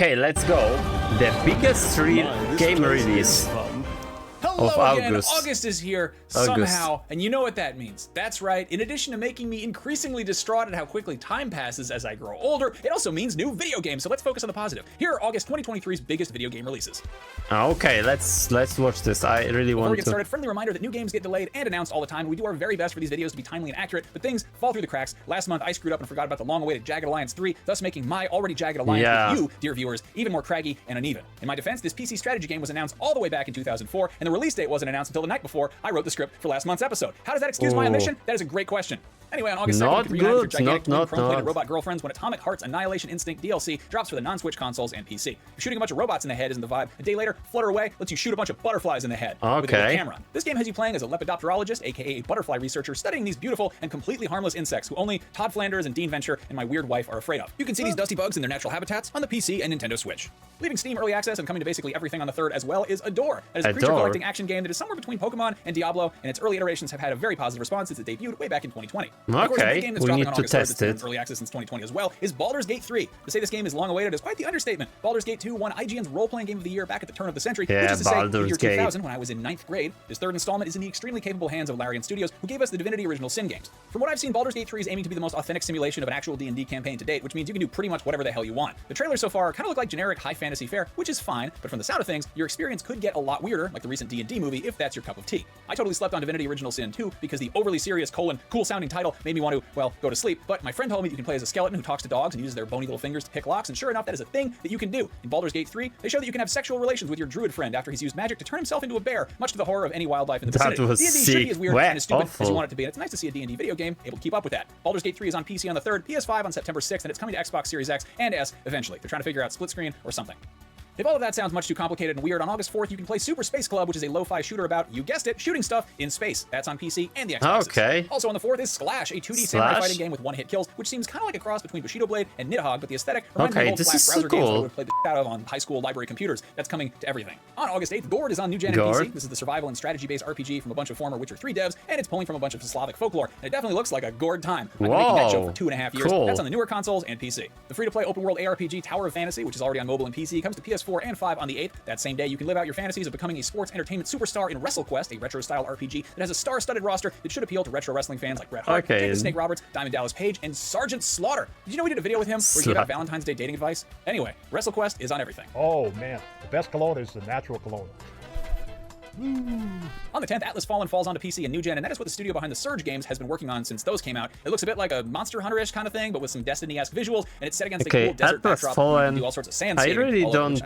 Okay, let's go. The biggest game release Hello of again, August. August is here somehow, and you know what that means. That's right, in addition to making me increasingly distraught at how quickly time passes as I grow older, it also means new video games, so let's focus on the positive. Here are August 2023's biggest video game releases. Okay, let's watch this. I really Before want we get to. started, friendly reminder that new games get delayed and announced all the time. We do our very best for these videos to be timely and accurate, but things fall through the cracks. Last month, I screwed up and forgot about the long-awaited Jagged Alliance 3, thus making my already Jagged Alliance with you, dear viewers, even more craggy and uneven. In my defense, this PC strategy game was announced all the way back in 2004, and the release date wasn't announced until the night before I wrote the script for last month's episode. How does that excuse my omission? That is a great question. Anyway, on August 2nd, you can reunite with your gigantic chrome-plated robot girlfriends when Atomic Heart's Annihilation Instinct DLC drops for the non-Switch consoles and PC. If shooting a bunch of robots in the head isn't the vibe, a day later, Flutter Away lets you shoot a bunch of butterflies in the head with a camera. This game has you playing as a lepidopterologist, aka a butterfly researcher, studying these beautiful and completely harmless insects who only Todd Flanders and Dean Venture and my weird wife are afraid of. You can see these dusty bugs in their natural habitats on the PC and Nintendo Switch. Leaving Steam Early Access and coming to basically everything on the 3rd as well is Adore. That is a creature-collecting action game that is somewhere between Pokemon and Diablo, and its early iterations have had a very positive response since it debuted way back in 2020. Okay, we need to test it. Early access since 2020 as well is Baldur's Gate 3. To say this game is long awaited is quite the understatement. Baldur's Gate 2 won IGN's role-playing game of the year back at the turn of the century, which is to say, in the year 2000, when I was in 9th grade. This third installment is in the extremely capable hands of Larian Studios, who gave us the Divinity Original Sin games. From what I've seen, Baldur's Gate 3 is aiming to be the most authentic simulation of an actual D&D campaign to date, which means you can do pretty much whatever the hell you want. The trailers so far kind of look like generic high fantasy fare, which is fine, but from the sound of things, your experience could get a lot weirder, like the recent D&D movie, if that's your cup of tea. I totally slept on Divinity Original Sin 2 because the overly serious cool-sounding title made me want to, well, go to sleep, but my friend told me that you can play as a skeleton who talks to dogs and uses their bony little fingers to pick locks, and sure enough, that is a thing that you can do. In Baldur's Gate 3, they show that you can have sexual relations with your druid friend after he's used magic to turn himself into a bear, much to the horror of any wildlife in the vicinity. D&D should be as weird and as stupid as you want it to be, and it's nice to see a D&D video game able to keep up with that. Baldur's Gate 3 is on PC on the 3rd, PS5 on September 6th, and it's coming to Xbox Series X and S eventually. They're trying to figure out split screen or something. If all of that sounds much too complicated and weird, on August 4th, you can play Super Space Club, which is a lo-fi shooter about, you guessed it, shooting stuff in space. That's on PC and the Xbox. Okay. Also on the 4th is Sklash, a 2D samurai fighting game with one-hit kills, which seems kind of like a cross between Bushido Blade and Nidhogg, but the aesthetic reminds me of old flash browser games that I would play the shit out of on high school library computers. That's coming to everything. On August 8th, Gord is on New Gen and PC. This is the survival and strategy-based RPG from a bunch of former Witcher 3 devs, and it's pulling from a bunch of Slavic folklore, and it definitely looks like a Gord time. I've been making that show for 2.5 years. That's on the newer consoles and PC. The free-to-play open-world ARPG Tower of Fantasy, which is already on mobile and PC, comes to PS4 and 5 on the 8th. That same day, you can live out your fantasies of becoming a sports entertainment superstar in WrestleQuest, a retro-style RPG that has a star-studded roster that should appeal to retro wrestling fans like Bret Hart, Jake the Snake Roberts, Diamond Dallas Page, and Sergeant Slaughter. Did you know we did a video with him where he gave out Valentine's Day dating advice? Anyway, WrestleQuest is on everything. Oh man, the best cologne is the natural cologne. On the 10th, Atlas Fallen falls onto PC and New Gen, and that is what the studio behind the Surge games has been working on since those came out. It looks a bit like a Monster Hunter-ish kind of thing, but with some Destiny-esque visuals, and it's set against a cool desert backdrop. You can do all sorts of sand I really don't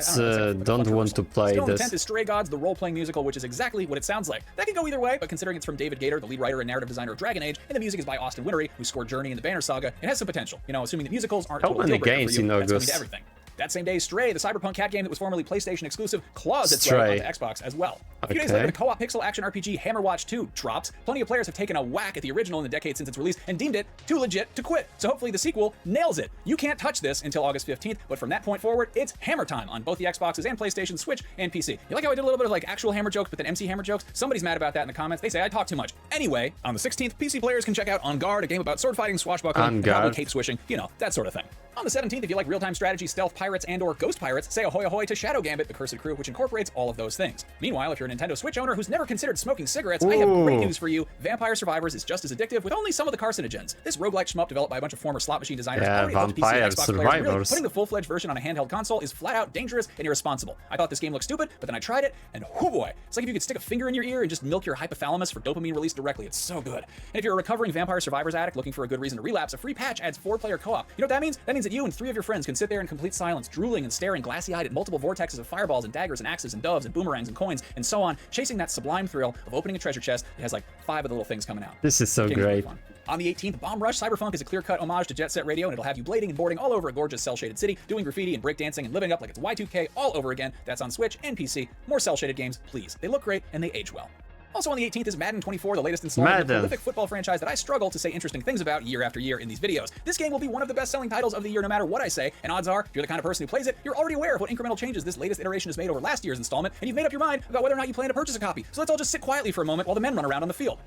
want to play Still this. On the 10th is Stray Gods, the role-playing musical, which is exactly what it sounds like. That could go either way, but considering it's from David Gator, the lead writer and narrative designer of Dragon Age, and the music is by Austin Wintory, who scored Journey and the Banner Saga, it has some potential. You know, assuming that musicals aren't a total deal breaker for you, that's coming to everything. That same day, Stray, the cyberpunk cat game that was formerly PlayStation exclusive, claws its way onto Xbox as well. A few days later, the co-op pixel action RPG Hammerwatch 2 drops. Plenty of players have taken a whack at the original in the decade since its release and deemed it too legit to quit. So hopefully the sequel nails it. You can't touch this until August 15th, but from that point forward, it's hammer time on both the Xboxes and PlayStation, Switch, and PC. You like how I did a little bit of like actual hammer jokes, but then MC Hammer jokes? Somebody's mad about that in the comments. They say I talk too much. Anyway, on the 16th, PC players can check out On Guard, a game about sword fighting, swashbuckling, and probably cape swishing, you know, that sort of thing. On the 17th, if you like real-time strategy, stealth pirates, and/or ghost pirates, say ahoy ahoy to Shadow Gambit, the Cursed Crew, which incorporates all of those things. Meanwhile, if you're a Nintendo Switch owner who's never considered smoking cigarettes, I have great news for you. Vampire Survivors is just as addictive with only some of the carcinogens. This roguelike shmup developed by a bunch of former slot machine designers already helped PC and Xbox players. Really, putting the full-fledged version on a handheld console is flat out dangerous and irresponsible. I thought this game looked stupid, but then I tried it, and oh boy, it's like if you could stick a finger in your ear and just milk your hypothalamus for dopamine release directly. It's so good. And if you're a recovering Vampire Survivors addict looking for a good reason to relapse, a free patch adds 4-player co-op. You know what that means? That means that you and 3 of your friends can sit there in complete silence, drooling and staring glassy-eyed at multiple vortexes of fireballs and daggers and axes and doves and boomerangs and coins and so on, chasing that sublime thrill of opening a treasure chest that has like 5 of the little things coming out. This is so great. On the 18th, Bomb Rush Cyberpunk is a clear-cut homage to Jet Set Radio, and it'll have you blading and boarding all over a gorgeous cel-shaded city, doing graffiti and breakdancing and living up like it's Y2K all over again. That's on Switch and PC. More cel-shaded games, please. They look great and they age well. Also on the 18th is Madden 24, the latest installment of the prolific football franchise that I struggle to say interesting things about year after year in these videos. This game will be one of the best-selling titles of the year no matter what I say, and odds are, if you're the kind of person who plays it, you're already aware of what incremental changes this latest iteration has made over last year's installment, and you've made up your mind about whether or not you plan to purchase a copy. So let's all just sit quietly for a moment while the men run around on the field.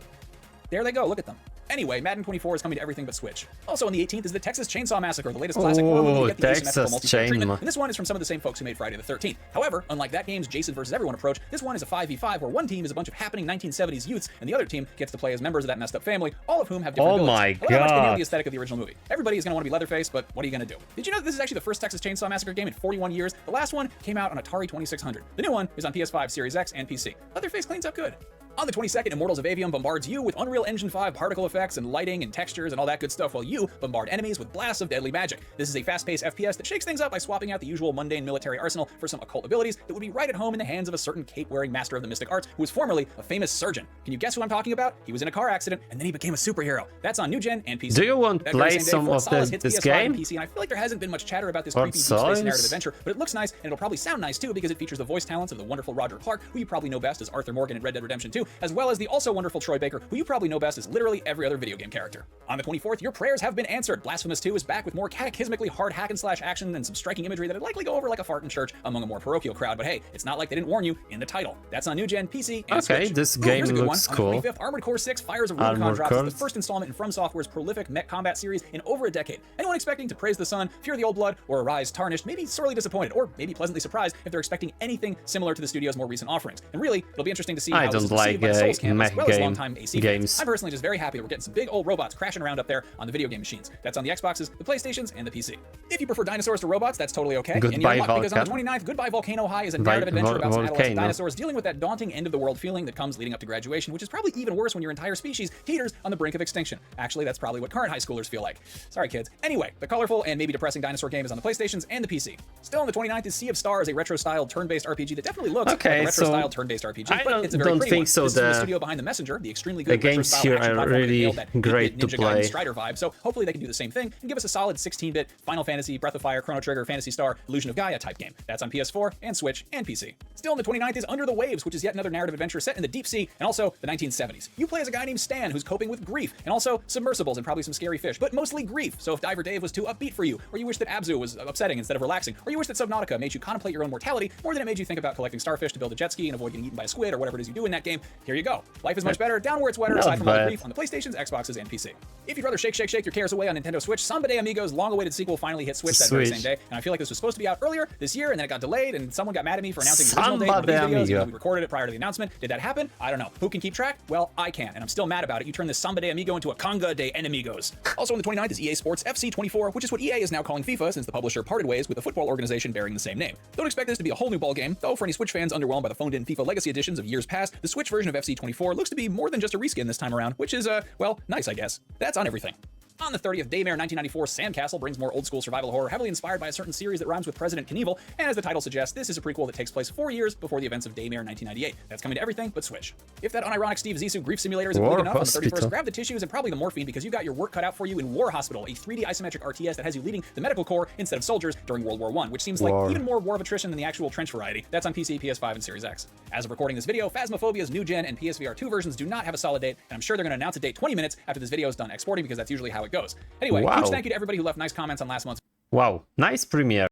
There they go, look at them. Anyway, Madden 24 is coming to everything but Switch. Also on the 18th is the Texas Chainsaw Massacre, the latest classic horror movie to get the asymmetrical multiplayer treatment, and this one is from some of the same folks who made Friday the 13th. However, unlike that game's Jason vs. Everyone approach, this one is a 5v5 where one team is a bunch of happening 1970s youths, and the other team gets to play as members of that messed up family, all of whom have different abilities. My Although much they nail God. the aesthetic of the original movie. Everybody is going to want to be Leatherface, but what are you going to do? Did you know that this is actually the first Texas Chainsaw Massacre game in 41 years? The last one came out on Atari 2600. The new one is on PS5, Series X, and PC. Leatherface cleans up good. On the 22nd, Immortals of Avium bombards you with Unreal Engine 5 particle effects and lighting and textures and all that good stuff, while you bombard enemies with blasts of deadly magic. This is a fast-paced FPS that shakes things up by swapping out the usual mundane military arsenal for some occult abilities that would be right at home in the hands of a certain cape-wearing master of the mystic arts who was formerly a famous surgeon. Can you guess who I'm talking about? He was in a car accident and then he became a superhero. That's on new gen and PC. Do you want to That very play same day, some Fort of Solis hits this PS5 game? and PC, and I feel like there hasn't been much chatter about this Fort creepy deep space Solis? narrative adventure, but it looks nice and it'll probably sound nice too because it features the voice talents of the wonderful Roger Clark, who you probably know best as Arthur Morgan in Red Dead Redemption 2, as well as the also wonderful Troy Baker, who you probably know best as literally every other video game character. On the 24th, your prayers have been answered. Blasphemous 2 is back with more cataclysmically hard hack-and-slash action and some striking imagery that'd likely go over like a fart in church among a more parochial crowd, but hey, it's not like they didn't warn you in the title. That's on new gen, PC, and Okay, Switch. this Ooh, game here's a good looks one. cool. On the 25th, Armored Core 6 Fires of Rubicon Armored drops as Core. the first installment in From Software's prolific mech combat series in over a decade. Anyone expecting to praise the sun, fear the old blood, or arise tarnished may be sorely disappointed, or maybe pleasantly surprised if they're expecting anything similar to the studio's more recent offerings. And really, it'll be interesting to see I how this is don't received like, by the Souls camp as mech well as game- longtime AC games. fans. I'm personally just very happy that we're getting some big old robots crashing around up there on the video game machines. That's on the Xboxes, the PlayStations, and the PC. If you prefer dinosaurs to robots, that's totally okay. And you're Goodbye, in luck, because on the Volcano. 29th, Goodbye Volcano High is a narrative adventure about some adolescent Volcano. dinosaurs dealing with that daunting end-of-the-world feeling that comes leading up to graduation, which is probably even worse when your entire species teeters on the brink of extinction. Actually, that's probably what current high schoolers feel like. Sorry, kids. Anyway, the colorful and maybe depressing dinosaur game is on the PlayStations and the PC. Still on the 29th is Sea of Stars, a retro-styled turn-based RPG that definitely looks like Okay, a retro-styled so turn-based RPG, I but it's a very don't pretty think one. so. This is from the The- studio behind The Messenger, the extremely good games retro-style here action are platform that really nailed that 8-bit great to Ninja Gaiden play. Strider vibe, so hopefully they can do the same thing and give us a solid 16-bit Final Fantasy, Breath of Fire, Chrono Trigger, Phantasy Star, Illusion of Gaia type game. That's on PS4 and Switch and PC. Still on the 29th is Under the Waves, which is yet another narrative adventure set in the deep sea and also the 1970s. You play as a guy named Stan who's coping with grief and also submersibles and probably some scary fish, but mostly grief. So if Diver Dave was too upbeat for you, or you wish that Abzu was upsetting instead of relaxing, or you wish that Subnautica made you contemplate your own mortality more than it made you think about collecting starfish to build a jet ski and avoid getting eaten by a squid or whatever it is you do in that game, here you go. Life is much better, down where it's wetter, Not aside from all the bad. grief on the PlayStations, Xboxes, and PC. If you'd rather shake your cares away on Nintendo Switch, Samba de Amigos' long-awaited sequel finally hit Switch that very Switch. same day, and I feel like this was supposed to be out earlier this year, and then it got delayed, and someone got mad at me for announcing the original date Samba of these de videos, even Amigo. though we recorded it prior to the announcement. Did that happen? I don't know. Who can keep track? Well, I can, and I'm still mad about it. You turned this Samba de Amigo into a Conga de Enemigos. Also on the 29th is EA Sports FC 24, which is what EA is now calling FIFA since the publisher parted ways with the football organization bearing the same name. Don't expect this to be a whole new ballgame, though for any Switch fans underwhelmed by the phoned-in FIFA Legacy editions of years past, the Switch version of FC 24 looks to be more than just a reskin this time around, which is, well, nice, I guess. That's on everything. On the 30th, Daymare 1994 Sandcastle brings more old-school survival horror heavily inspired by a certain series that rhymes with President Knievel, and as the title suggests, this is a prequel that takes place 4 years before the events of Daymare 1998. That's coming to everything but Switch. If that unironic Steve Zissou grief simulator isn't War big enough, on the Hospital. 31st, grab the tissues and probably the morphine because you got your work cut out for you in War Hospital, a 3D isometric RTS that has you leading the medical corps instead of soldiers during World War I, which seems like War. even more war of attrition than the actual trench variety. That's on PC, PS5, and Series X. As of recording this video, Phasmophobia's new gen and PSVR 2 versions do not have a solid date, and I'm sure they're going to announce a date 20 minutes after this video is done exporting because that's usually how it goes. Anyway, Wow. huge thank you to everybody who left nice comments on last month's Wow, nice premiere.